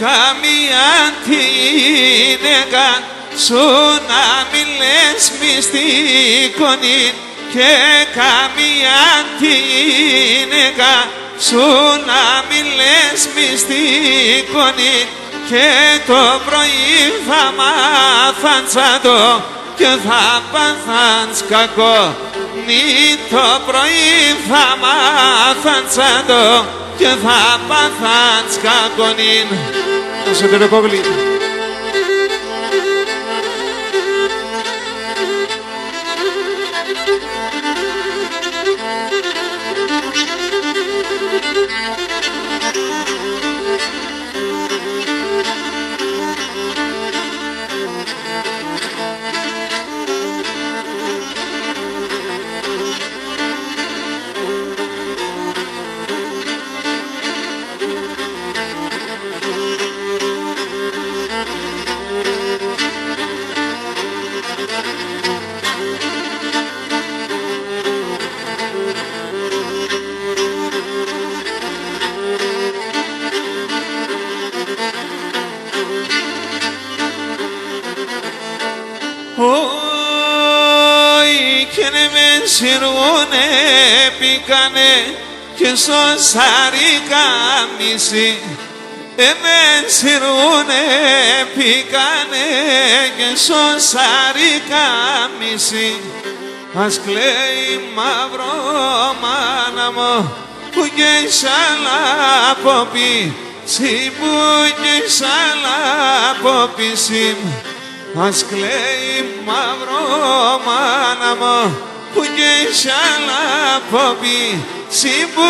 Καμία τίνεκα σου να μη λες μυστικονή και καμία τίνεκα σου να μη λες μυστικονή και το πρωί θα μάθαν τσάντο και θα πάθαν σκακό νη το πρωί θα μάθαν τσάντο και θα πάθαν σκακονήν. Εσωτερικόβλη. Σιρβούνε πήκανε και σωσάρικα μισή. Εμεν σιρβούνε πήκανε και σωσάρικα μισή. Ας κλαίει μαύρο μάνα μου που και σαλαποπή, που και σαλαποπή συμ. Ας κλαίει μαύρο μάνα μου που και σαλαποπή, που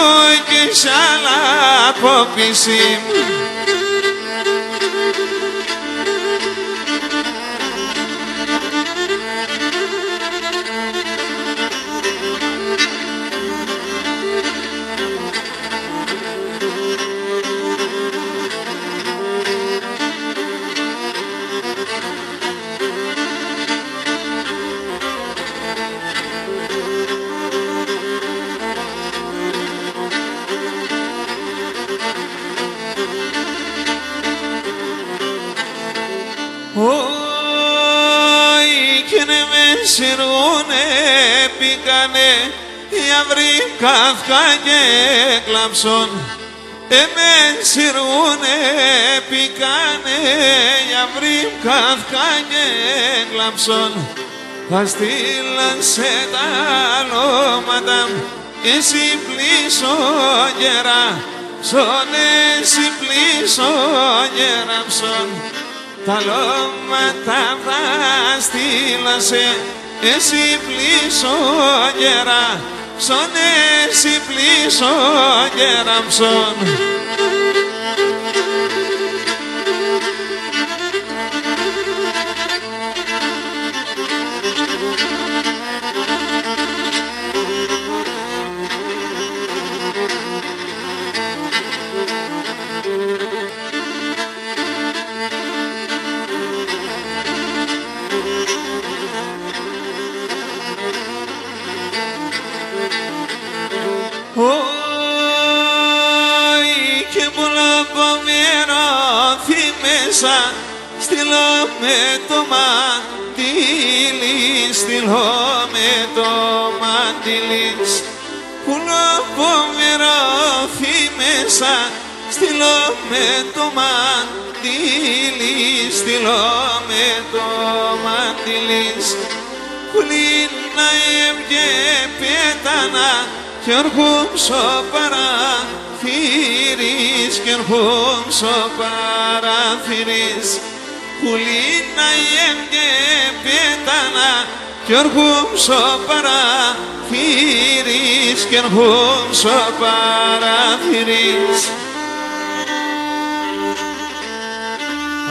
και σαλαποπή συμ. Σιρβούνε πήκανε οι αυροί καύκα και κλαμψόν. Εμεν σιρβούνε πήκανε οι αυροί καύκα και κλαμψόν. Θα στείλαν σε τα λόματα εσύ πλήσω γερά ψον, εσύ πλήσω γερά ψον. Τα λόματα θα στείλαν σε εσύ πλήσω γερά ψον, εσύ πλήσω γερά ψον. Και πολλά πομερώθη μέσα, στείλω με το μαντήλι, στείλω με το μαντήλι. Πολλά πομερώθη μέσα, στείλω με το μαντήλι, στείλω με το μαντήλι. Πουλίνα έβγε πέτανα κι ορχούμσο παραθύρις, κι ορχούμσο παραθύρις. Πουλίνα έβγε πέτανα κι ορχούμσο παραθύρις, κι ορχούμσο παραθύρις.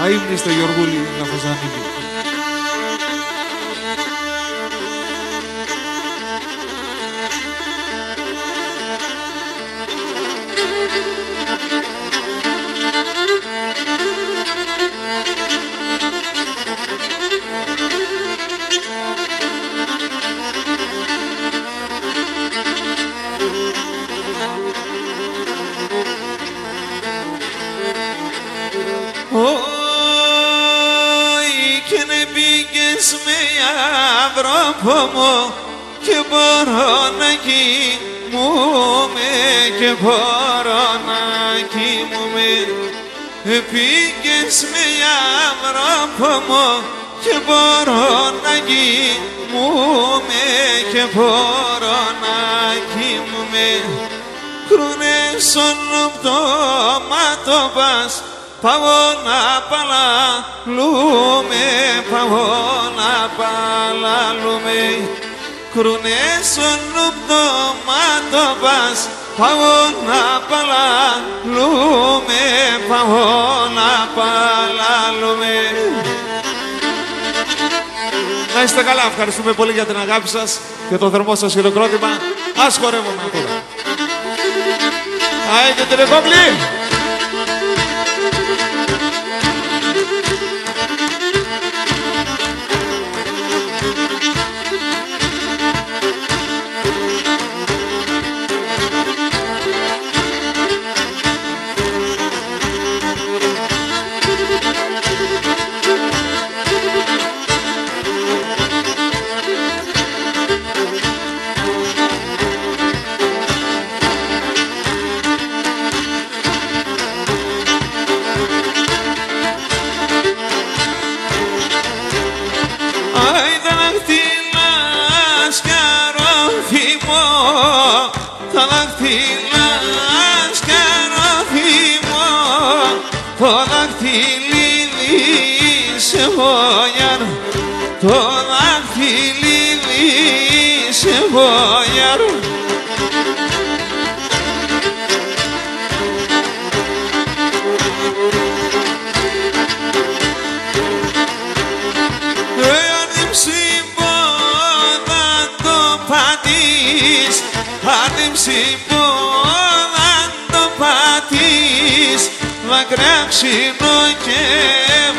Αείμνη στο Γιωργούλη να φωσανίδει. βρω μου και μπορώ να κοιμούμαι και μπορώ να κοιμούμαι. Πήγες με αυρόπο μου και μπορώ να κοιμούμαι και μπορώ να κοιμούμαι. Κρούνε στον πτώματο πας, πάω να παλαλούμε, πάω να παλαλούμε. Κρούνε στον πτώματο πας, πάω να παλαλούμε, πάω να παλαλούμε. Να είστε καλά, ευχαριστούμε πολύ για την αγάπη σας και το θερμό σας χειροκρότημα. Ας χορεύουμε τώρα. Άιντε τηλεκόκλη! Το δάχτυλι σε βόλιαρ, το δάχτυλι σε βόλιαρ. Εάν συμπόδα το πατείς, αν συμπόδα το πατείς, δάκρυα ξύνω και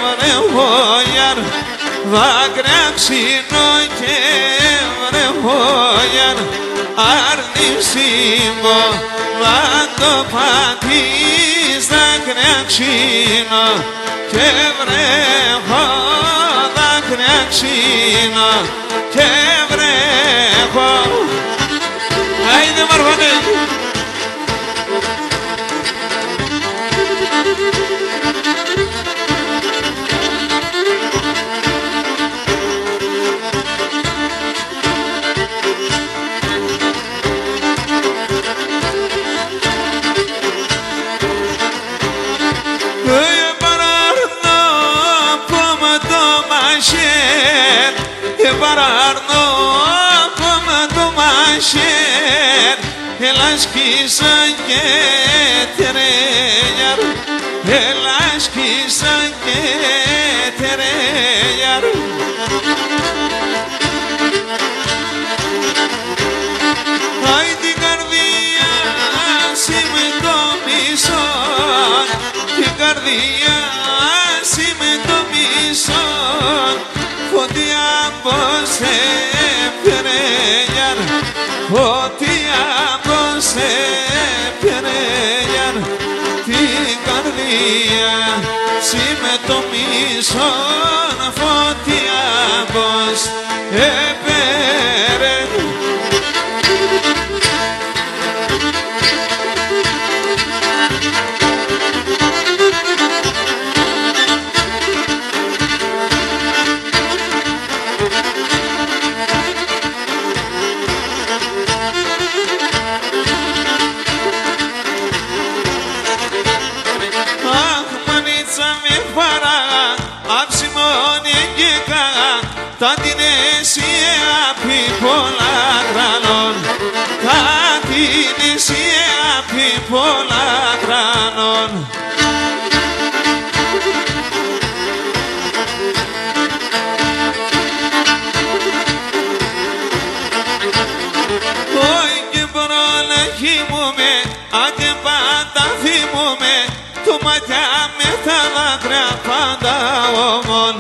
βρεχόλιαρ, δάκρυα ξύνω και βρεχόλιαρ. Άρνη σύμβολα το πατείς, δάκρυα ξύνω και βρέχω, δάκρυα ξύνω και βρέχω. Άιντε μαρβανέ! Παράρνω ακόμα το μαχαίρ, έλα σκίσα και τερέλιαρ, έλα σκίσα και τερέλιαρ. Άι την καρδία σι με το μισό, την καρδία σι με το μισό, φωτιά πως έπαιρεγιαρ, φωτιά πως έπαιρεγιαρ. Την καρδία σι με το μισόν, φωτιά πως έπαιρε. Τα την εσύ απει πολλά κρανών, τα την εσύ απει πολλά κρανών. Όχι και μπορώ να χυμούμε, αν και πάντα θυμούμε, το ματιά με τα δάκρυα πάντα όμον.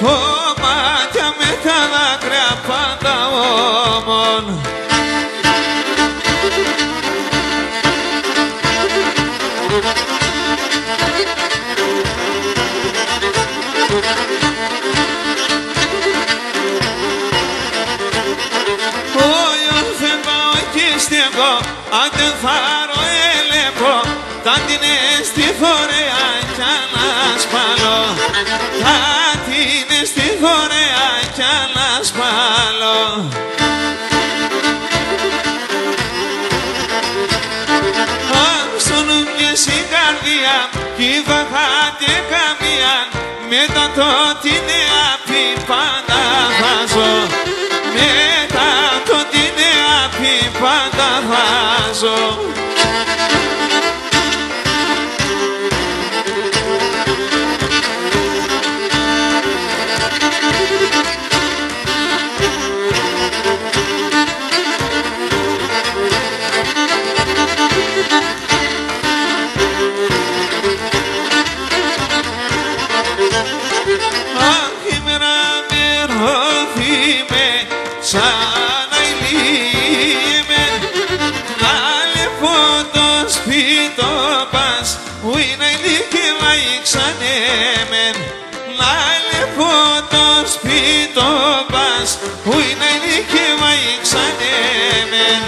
Το μάτια με τα δάκρυα πάντα όμον. φάρο έλεγχο, θα την στη φορέα κι ανασπαλώ, θα την στη φορέα κι ανασπαλώ. Στον μιας η καρδία κι βαχάτε καμία, μετά το την απει πάντα βάζω, μετά το την απει πάντα βάζω. Σαν αηλίμεν, να λεπώ το σπίτο πας, που είναι ηλίκημα ξανέμεν. Να λεπώ το σπίτο πας, που είναι ηλίκημα ξανέμεν.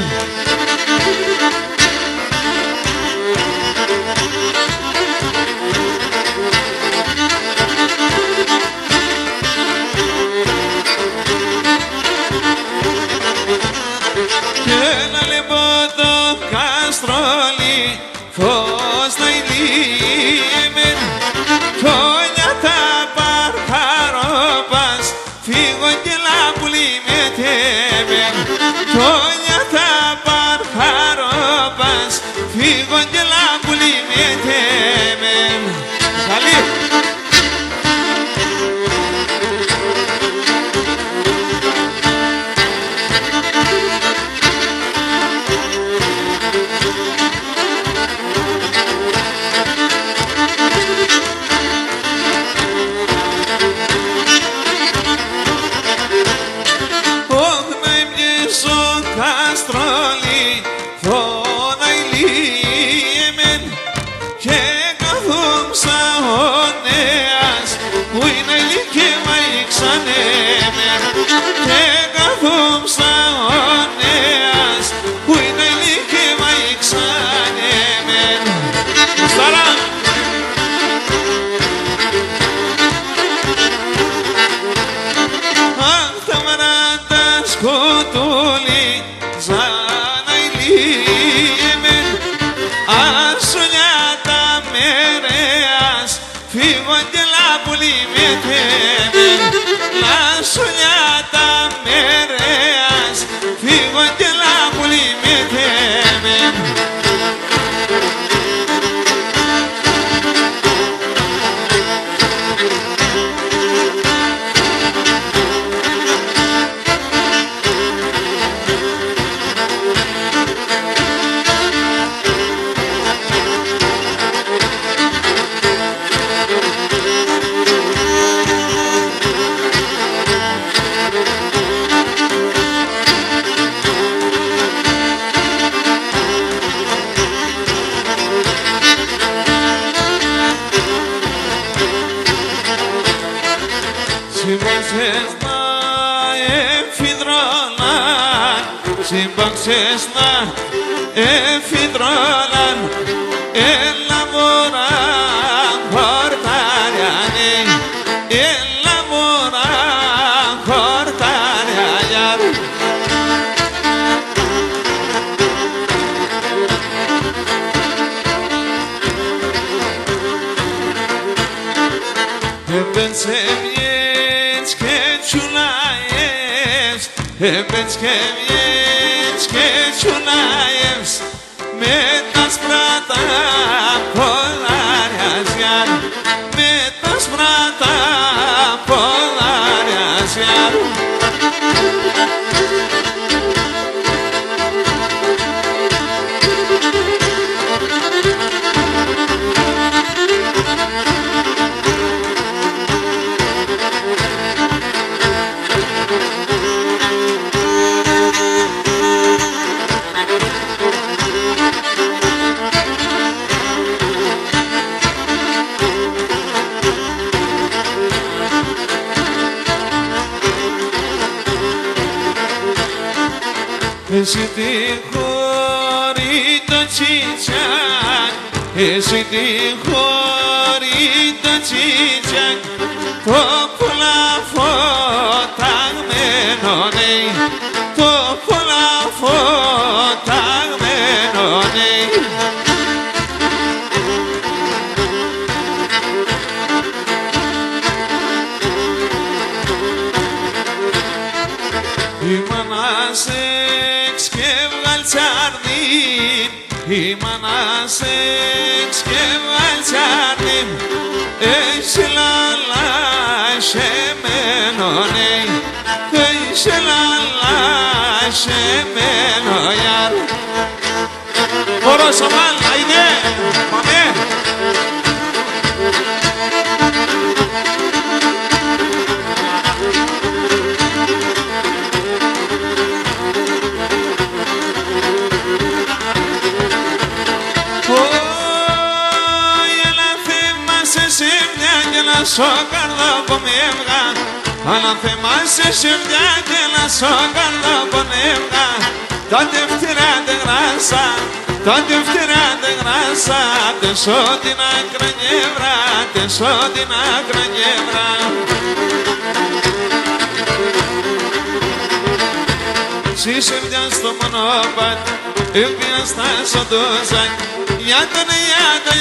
Φως να ηλίμεν, φωνιά τα παρχαρόπας, φύγω και λάμπουλη με τέμεν. Φωνιά τα παρχαρόπας, φύγω και λάμπουλη με τέμεν. Καλή! Καστρόλι φώνα ηλίμεν και καθόμσα ο νέας που είναι ηλικήμα ξανέμεν. Και καθόμσα ο νέας που είναι ηλικήμα ξανέμεν. Σταρά! Αχ, τα μαράτα σκοτούλι σαν αηλίμεν, ασονιάτα μερέας, φύγω και λάμπουλη με τέμεν. Ασονιάτα μερέας, φύγω και λάμπουλη με τέμεν. Σύμπαξες να εφηδρώναν, σύμπαξες να εφηδρώναν, έλα μωρά χορτάριανε, έλα μωρά χορτάριανε. Έπαιξε μιες και τσουλάιες, έπαιξε μιες και τσουλάιες, με τα σπράτα πολλάριαζιάν, με τα σπράτα πολλάριαζιάν. Εσύ τη χωρί τον εσύ τη χώρη το τσίτσακ το πλαφωταγμένο νέι, το πλαφωταγμένο νέι. Η μάνα σεξ και βγαλτσάρνη, η μάνα σεξ και βγαλτσάρνη, έχει λαλά σε μένο νέι, έχει λαλά σε μένο γιάρ. Μπορώ σαμάλ, αιδέ, πάμε. Σο καρδοπονεύγα, αλλά θυμάσαι σε μια και να σο καρδοπονεύγα. Τότε φτυρά τε γράσα, τότε φτυρά τε γράσα, τε σω την ακρανιεύρα, τε σω την ακρανιεύρα. Σύσε μια στο μονόπατ, έβγαια στα σοντόζακ, για τον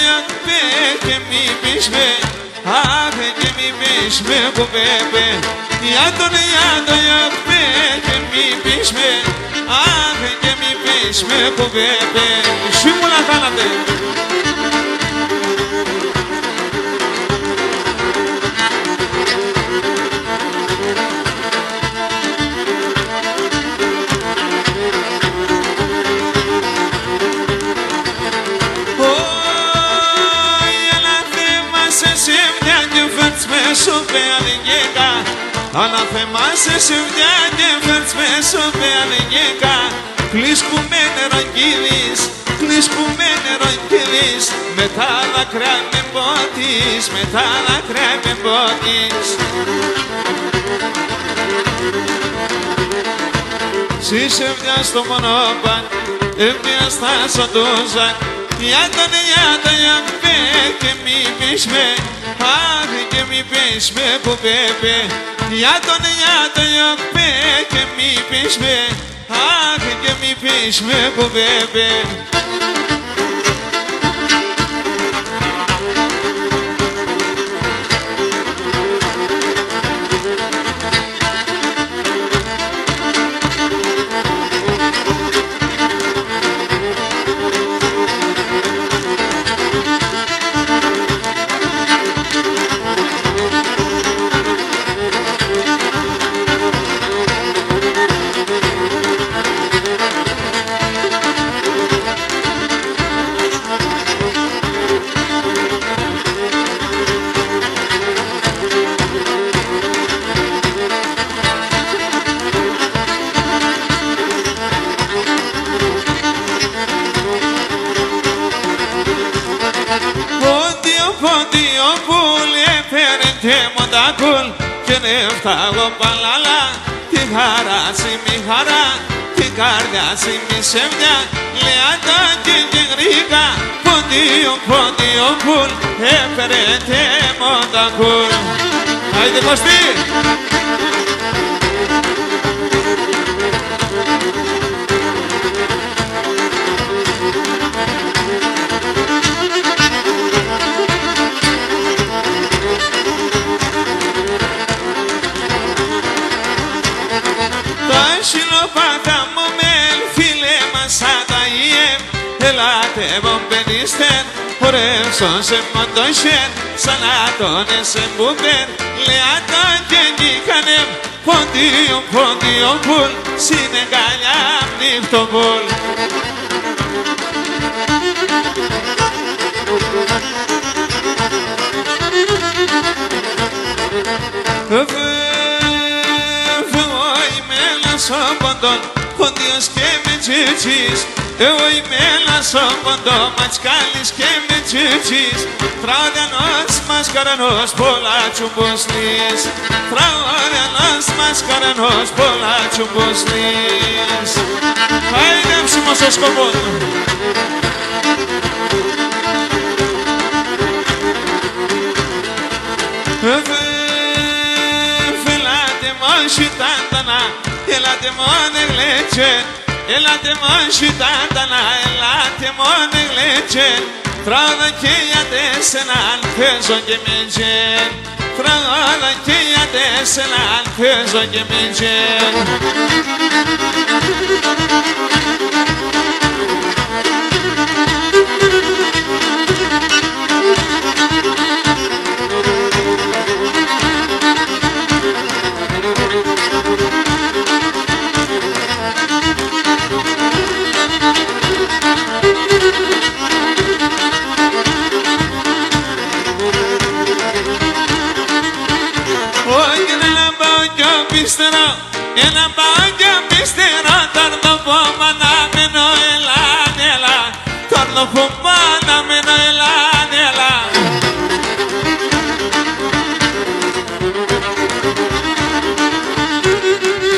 γιάκπε και μη πεις με. Αχ και μη πεις με κουβέπε, για τον γιάκπε και μη πεις με. Αχ και μη πεις με κουβέπε, σου μου να κάνατε. Αλλά θεμάσαι σε μια και φέρτς με σοπέ αλεγγέκα. Κλείς που με νερογγύλεις, κλείς που με νερογγύλεις, με τα δάκρυα με μπότεις, με τα δάκρυα με μπότεις. Σύσε μια στο μονόπαν, έβγαια στα σοντόζακ, για τον γιάκπε και μη πεις με. Αχ και μη πεις με κουβέπε, για τον γιάκπε και μη πεις με. Αχ και μη πεις με κουβέπε. Και νεύταγω παλάλα, τη χαρά μη χαρά, την καρδιά μη σεμιά, λεάτα και γρήκα, ποντίο πουλ, έφερε τεμοντακούλ. Άιντε Κωστή! Ελάτε μπομπενίστε, χορεύσον σε μοντόσεν, σαν άτονες εμπούμπεν, λεάτα και νίκανεμ, ποντίο πουλ, συνεγκαλιά νύχτοπουλ. Εγώ είμαι ένας ο ποντών, ποντιος και με τσίτσις. Εγώ είμαι ένας ο ποντό ματσκάλης και με τσίτσις. Τραωδιανός μασκαρανός πολλά τσουμποσλής, τραωδιανός μασκαρανός πολλά τσουμποσλής. Άιντε ψημος ο σκοπός. Elate mone gleche Elate mon și tantana Elate mone gleche Trala cheia de senan Pezo de menjen Trala cheia de senan Pezo de menjen Ένα μπάγιο μυστήρα τάρνο που μανάμενο ελάνελα Τάρνο που μανάμενο ελάνελα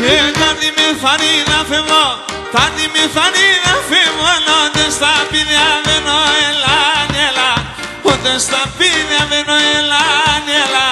Και τάρνη με φανεί να φεύγω Τάρνη με φανεί να φεύγω Όταν στα πίδια βαίνω ελάνελα Όταν στα πίδια βαίνω ελάνελα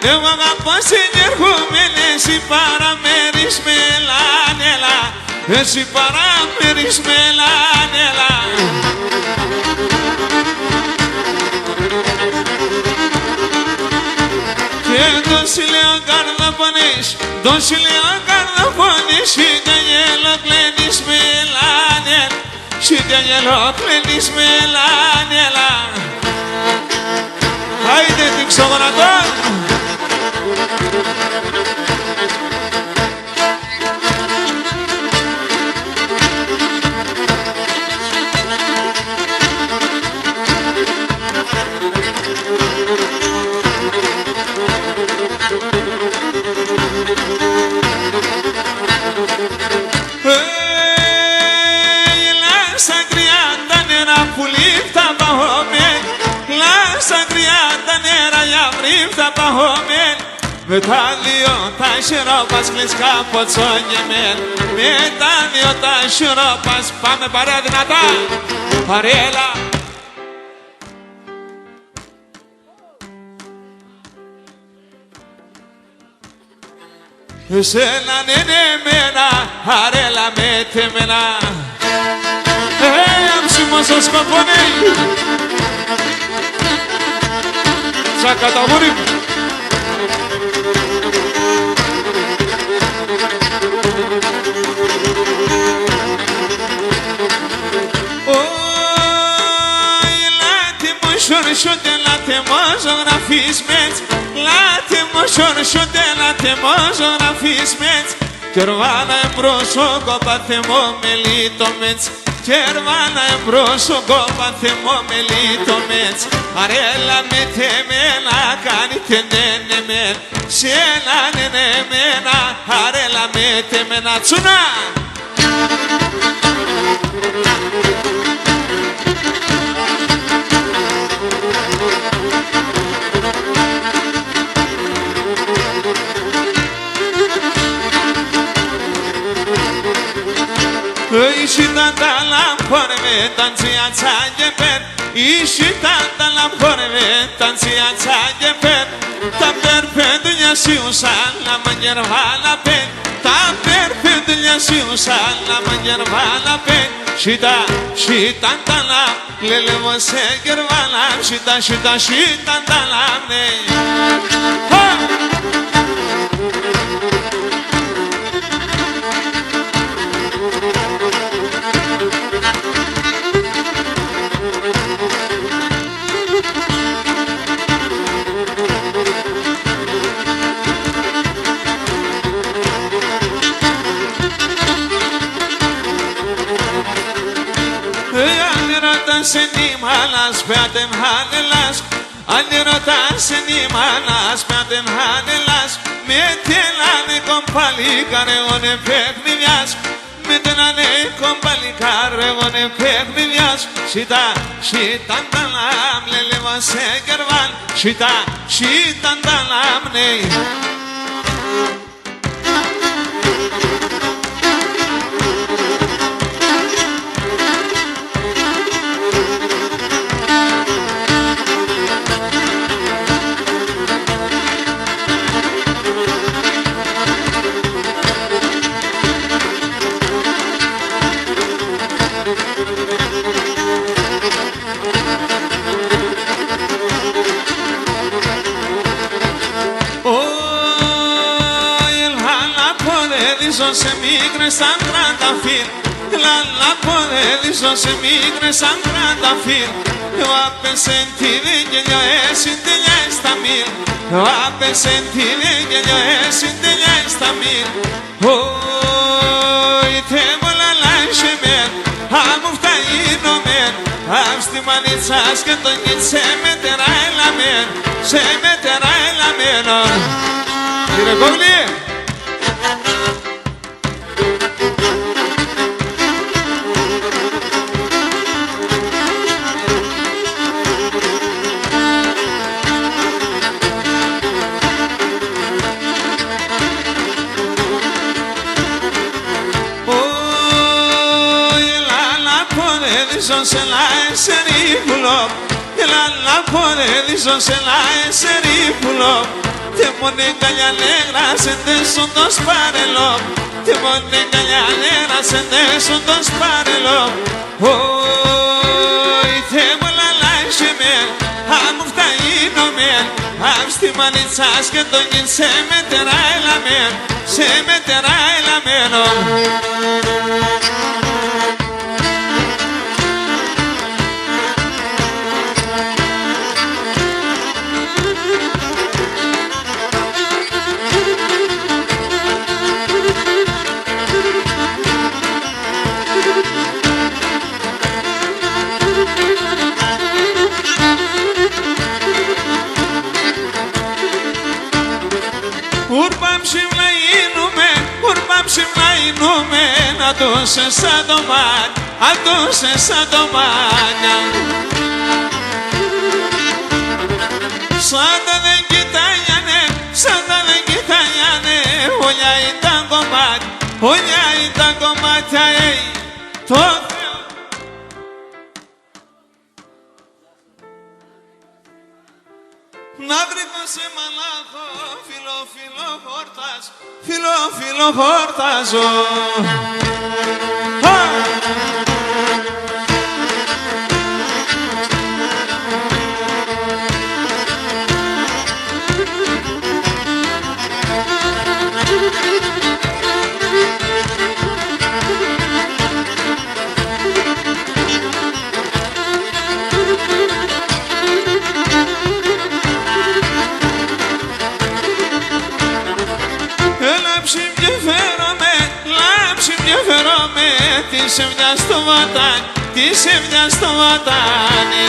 Eu αγαπώ συνερχόμενη εσύ παραμέρεις με λάνελα Εσύ παραμέρεις με λάνελα Και τόσοι λέω καρδαπονείς Τόσοι λέω καρδαπονείς Σύντε γελό κλαίνεις με λάνελ Σύντε γελό κλαίνεις με λάνελα Άιντε την ξογονατό Με τα δύο τα σιρόπας κλεισκα ποτσόνιεμεν Με τα δύο τα σιρόπας πάμε παρέα δυνατά Παρέλα Εσένα είναι εμένα αρέλα με τεμένα Αμψήμος ο σκοπονί Σαν καταγούρι Șorșote la temozografii smeți La temozorșote la temozografii smeți Cervana embroso copa temomelito meți Cervana embroso copa temomelito meți Arela me temela cani tenene men Sena nene mena Arela me temena Tsuna Și tanta lampore me tanția țaie per Și tanta lampore me tanția țaie per Ta per dunia și usan la manyer vala pe Ta per dunia și usan la manyer vala pe Și tanta la lele mă se gervala Și tanta la ne Ha! Σενίμανας πέατεν χάνελας Αν ρωτάς σενίμανας πέατεν χάνελας Με τελάνε κομπαλί καρεώνε παιχνιδιάς Με τένα alaikum παλικάρευονε παιχνιδιάς Σιτά, σιτάν τα λάμ, λέλεβα σε κερβάν Σιτά, σιτάν τα λάμ, ναι se migre σαν τρανταφύλ Λαλά ποδέδισο σε migre σαν τρανταφύλ Eu apesentire que yo es intella esta mil Eu apesentire que yo es intella esta mil Hoy te vola la shemen Amufta ino men Avsti manitsas que το γιτ se meterá en la men Se meterá en la men Κύριε Κόβλη se la eseripulo la la podedizo se la eseripulo te monica ya negra se te son dos parelo te monica ya negra se te son dos parelo hoy te mola la shemen amufta ino men avsti manitsas que toñin se meterá en la men se meterá en la meno Aduse sa domania Sada de gitayane Oya itango mat ay Tokyo Nadriko se malacho Filo hortas Τι σε μια στο βατάνι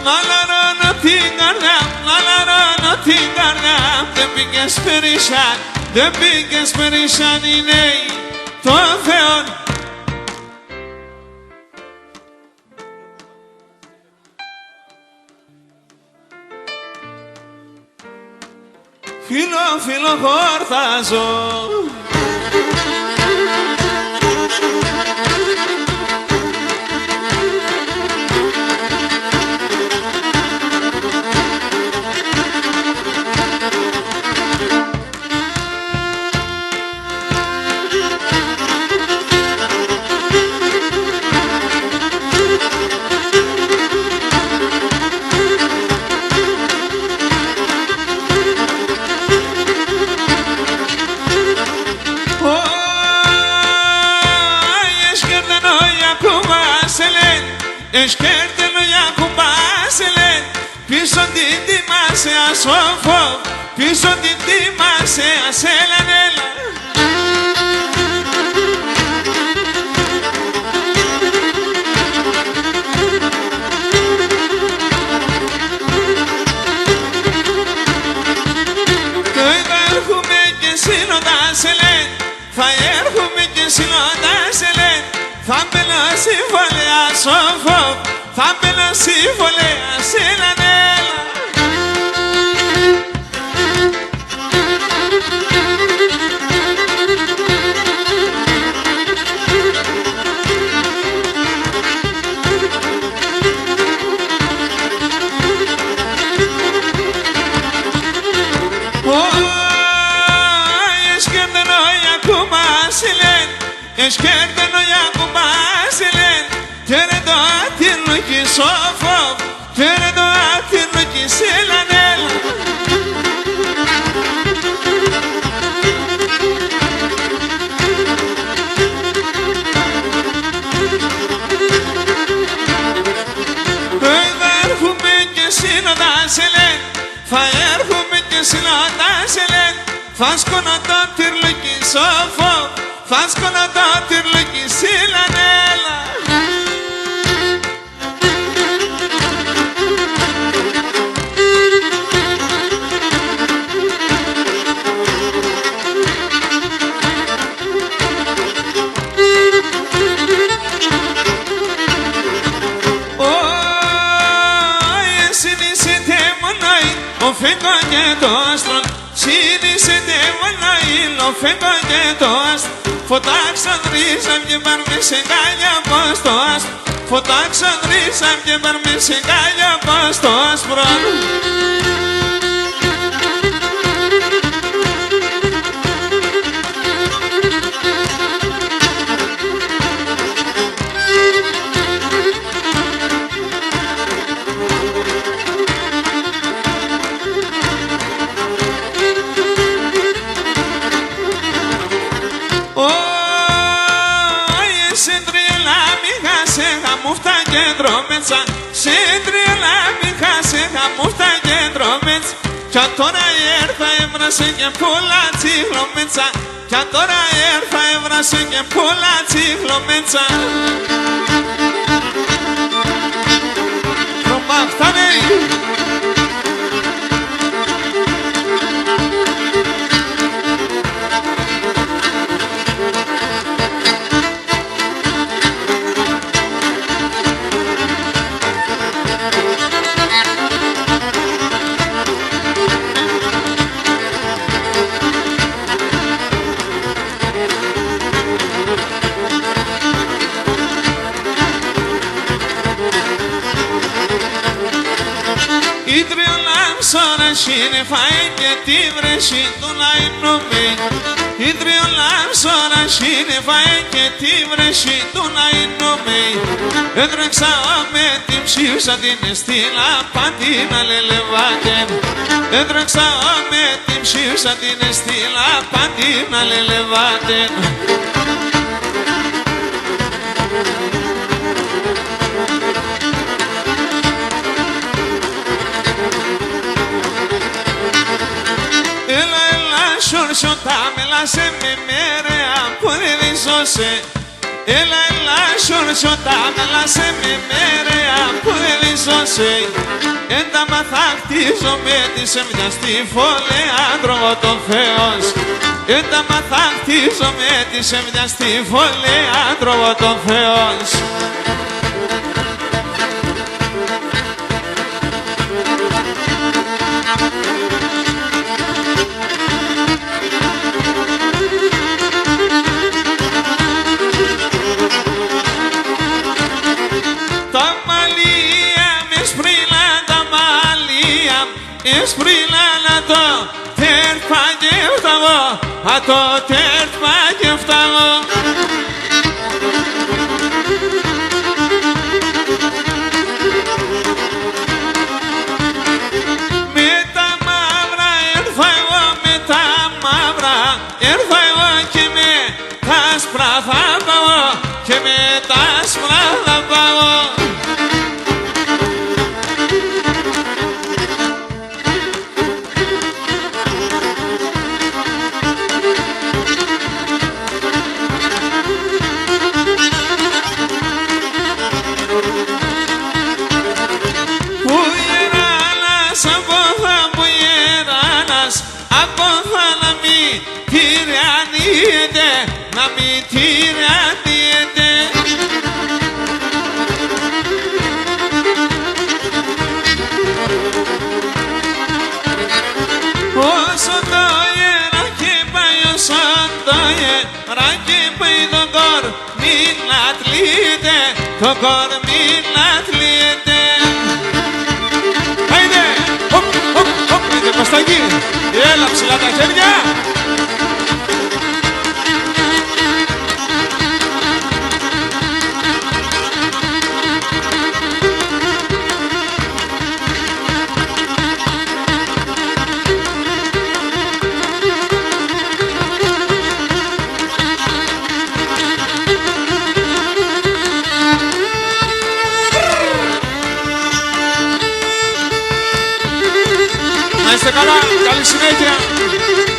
Να λαρώνω την καρδιά Δεν πήγες περίσσαν οι νέοι των Θεών Φίλο χορτάζω Εσκέρτελο για κουμπάσελε Πίσω την τιμάσαι ασόφο Πίσω την τιμάσαι ασέλανέλα Το υπάρχουμε και σύνοντα σε λέει συμβολέα σοφό, θα μπαίνω συμβολέα σε έναν έλα. Eşkerden o yakubasilen Teredo atirlu ki sofof Teredo atirlu ki silanel Erhume ki sinodaselen Fa erhume ki sinodaselen Faskona da tirlu ki sofof Faskona da tirlu ki silanela Sinise temunay o fengo geto astron Sinise temunay o fengo geto astron Φωτάξαν ρίσαν και πάρμε σε κάλια πως το άσπρο Φωτάξαν ρίσαν και πάρμε σε κάλια πως το άσπρο Μέτσα, σε τρελά μη χάσεχα μου στα κέντρο μέτσα Κι τώρα έρθα έβρασε και πολλά τσίχλομέτσα Κι τώρα έρθα έβρασε και πολλά τσίχλομέτσα Ρωμά φτάνε Shine fai che ti vresi tu l'hai nome Idrio l'amsora shine fai che ti vresi tu l'hai nome Έτρεξα με την ψήφσα την εστίλα παντίνα λελεβάκεν Έτρεξα με την ψήφσα την εστίλα παντίνα λελεβάκεν Σιωτάμελα σε με μέρα που δεν ζώσε Έλα, σιωτάμελα σε με μέρα που δεν ζώσε Ένταμα θα χτίζω με τη σεμιά στη φωλέα τρώγω τον Θεός Ένταμα θα χτίζω με τη σεμιά στη φωλέα τρώγω τον Θεός Εσπρίλανα το τέρπα και φταγώ Α το τέρπα και φταγώ Με τα μαύρα έρθα εγώ με τα μαύρα Έρθα εγώ και με τα άσπρα θα πάω Και με τα άσπρα θα πάω Να μην τυραννιέται το κορμί να θλίεται. Άιντε, χοπ, χοπ, χοπ, άιντε Κωστάκη, έλα ψηλά τα χέρια. Να είστε καλά, καλή συνέχεια.